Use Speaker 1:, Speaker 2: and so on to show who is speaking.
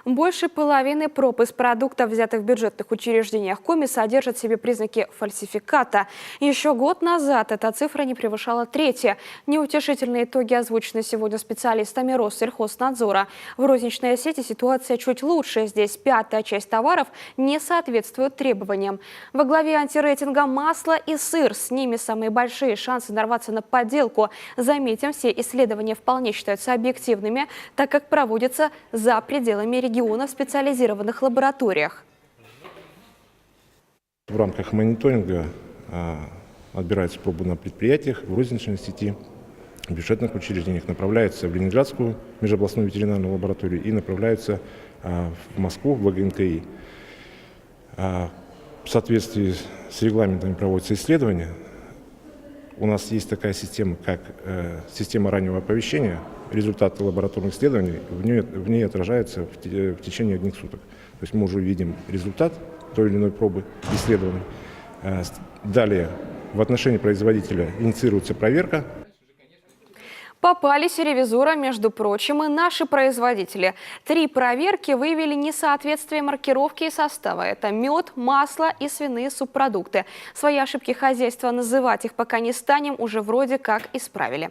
Speaker 1: Больше половины проб из продуктов, взятых в бюджетных учреждениях Коми, содержат в себе признаки фальсификата. Еще год назад эта цифра не превышала трети. Неутешительные итоги озвучены сегодня специалистами Россельхознадзора. В розничной сети ситуация чуть лучше. Здесь пятая часть товаров не соответствует требованиям. Во главе антирейтинга масло и сыр. С ними самые большие шансы нарваться на подделку. Заметим, все исследования вполне считаются объективными, так как проводятся за пределами региона в специализированных лабораториях.
Speaker 2: В рамках мониторинга отбираются пробы на предприятиях, в розничной сети, в бюджетных учреждениях, направляются в Ленинградскую межобластную ветеринарную лабораторию и направляются в Москву, в ВГНКИ. В соответствии с регламентами проводятся исследования. У нас есть такая система, как система раннего оповещения. Результаты лабораторных исследований в ней отражаются в течение одних суток. То есть мы уже видим результат той или иной пробы исследований. Далее в отношении производителя инициируется проверка.
Speaker 1: Попались ревизора, между прочим, и наши производители. 3 проверки выявили несоответствие маркировки и состава. Это мед, масло и свиные субпродукты. Свои ошибки хозяйства называть их пока не станем, уже вроде как исправили.